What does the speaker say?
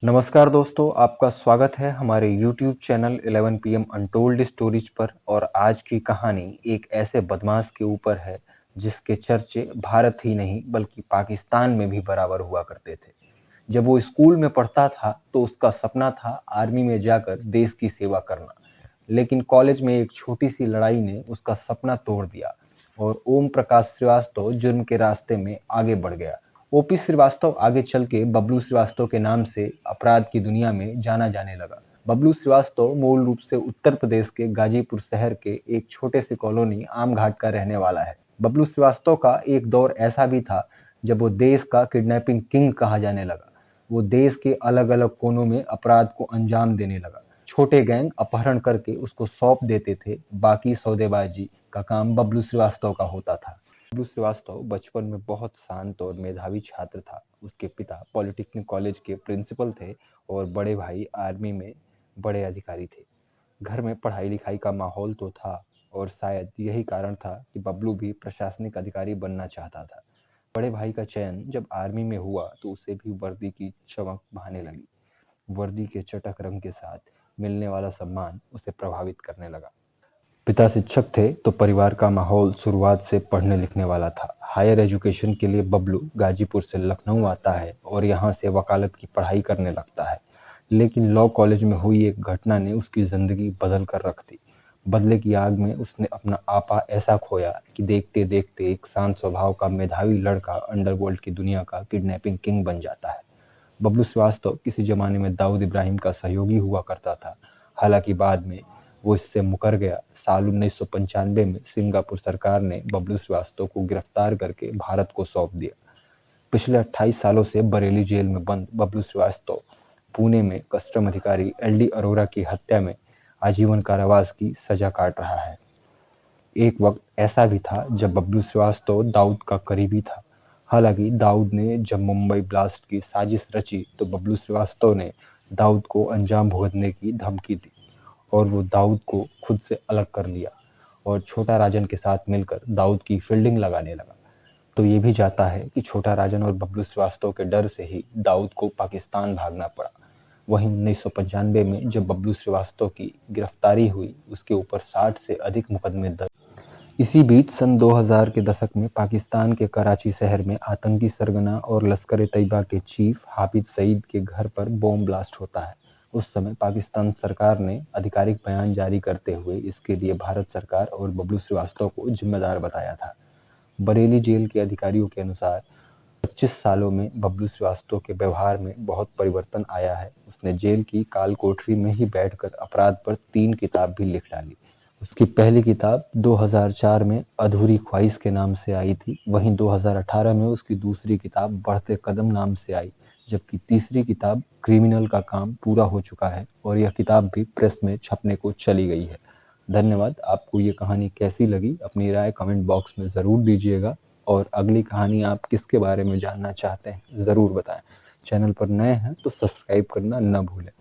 नमस्कार दोस्तों, आपका स्वागत है हमारे YouTube channel 11 PM untold stories पर। और आज की कहानी एक ऐसे बदमाश के ऊपर है जिसके चर्चे भारत ही नहीं बल्कि पाकिस्तान में भी बराबर हुआ करते थे। जब वो स्कूल में पढ़ता था तो उसका सपना था आर्मी में जाकर देश की सेवा करना। लेकिन कॉलेज में एक छोटी सी लड़ाई ने उसका सपना तोड़ दिया और ओम प्रकाश श्रीवास्तव जुर्म के रास्ते में आगे बढ़ गया। ओपी श्रीवास्तव आगे चल के बबलू श्रीवास्तव के नाम से अपराध की दुनिया में जाना जाने लगा। बबलू श्रीवास्तव मूल रूप से उत्तर प्रदेश के गाजीपुर शहर के एक छोटे से कॉलोनी आम घाट का रहने वाला है। बबलू श्रीवास्तव का एक दौर ऐसा भी था जब वो देश का किडनैपिंग किंग कहा जाने लगा। वो देश के अलग अलग कोनों में अपराध को अंजाम देने लगा। छोटे गैंग अपहरण करके उसको सौंप देते थे, बाकी सौदेबाजी का काम बबलू श्रीवास्तव का होता था। बबलू श्रीवास्तव बचपन में बहुत शांत और मेधावी छात्र था। उसके पिता पॉलिटेक्निक कॉलेज के प्रिंसिपल थे और बड़े भाई आर्मी में बड़े अधिकारी थे। घर में पढ़ाई लिखाई का माहौल तो था और शायद यही कारण था कि बबलू भी प्रशासनिक अधिकारी बनना चाहता था। बड़े भाई का चयन जब आर्मी में हुआ तो उसे भी वर्दी की चमक भाने लगी। वर्दी के चटक रंग के साथ मिलने वाला सम्मान उसे प्रभावित करने लगा। पिता शिक्षक थे तो परिवार का माहौल शुरुआत से पढ़ने लिखने वाला था। हायर एजुकेशन के लिए बबलू गाजीपुर से लखनऊ आता है और यहाँ से वकालत की पढ़ाई करने लगता है। लेकिन लॉ कॉलेज में हुई एक घटना ने उसकी जिंदगी बदल कर रख दी। बदले की आग में उसने अपना आपा ऐसा खोया कि देखते देखते एक शांत स्वभाव का मेधावी लड़का अंडरवर्ल्ड की दुनिया का किडनैपिंग किंग बन जाता है। बबलू श्रीवास्तव किसी जमाने में दाऊद इब्राहिम का सहयोगी हुआ करता था। हालांकि बाद में वो इससे मुकर गया। साल 1995 में सिंगापुर सरकार ने बबलू श्रीवास्तव को गिरफ्तार करके भारत को सौंप दिया। पिछले 28 सालों से बरेली जेल में बंद बबलू श्रीवास्तव पुणे में कस्टम अधिकारी एल डी अरोरा की हत्या में आजीवन कारावास की सजा काट रहा है। एक वक्त ऐसा भी था जब बबलू श्रीवास्तव दाऊद का करीबी था। हालांकि दाऊद ने जब मुंबई ब्लास्ट की साजिश रची तो बबलू श्रीवास्तव ने दाऊद को अंजाम भुगतने की धमकी दी और वो दाऊद को खुद से अलग कर लिया और छोटा राजन के साथ मिलकर दाऊद की फील्डिंग लगाने लगा। तो ये भी जाता है कि छोटा राजन और बबलू श्रीवास्तव के डर से ही दाऊद को पाकिस्तान भागना पड़ा। वहीं 1995 में जब बबलू श्रीवास्तव की गिरफ्तारी हुई उसके ऊपर 60 से अधिक मुकदमे दर्ज। इसी बीच सन 2000 के दशक में पाकिस्तान के कराची शहर में आतंकी सरगना और लश्कर-ए-तैयबा के चीफ हाफिज सईद के घर पर बॉम्ब ब्लास्ट होता है। उस समय पाकिस्तान सरकार ने आधिकारिक बयान जारी करते हुए इसके लिए भारत सरकार और बबलू श्रीवास्तव को जिम्मेदार बताया था। बरेली जेल के अधिकारियों के अनुसार 25 सालों में बबलू श्रीवास्तव के व्यवहार में बहुत परिवर्तन आया है। उसने जेल की काल कोठरी में ही बैठकर अपराध पर 3 किताब भी लिख डाली। उसकी पहली किताब 2004 में अधूरी ख्वाहिश के नाम से आई थी। वहीं 2018 में उसकी दूसरी किताब बढ़ते कदम नाम से आई, जबकि तीसरी किताब क्रिमिनल का काम पूरा हो चुका है और यह किताब भी प्रेस में छपने को चली गई है। धन्यवाद। आपको ये कहानी कैसी लगी अपनी राय कमेंट बॉक्स में ज़रूर दीजिएगा और अगली कहानी आप किसके बारे में जानना चाहते हैं ज़रूर बताएं। चैनल पर नए हैं तो सब्सक्राइब करना न भूलें।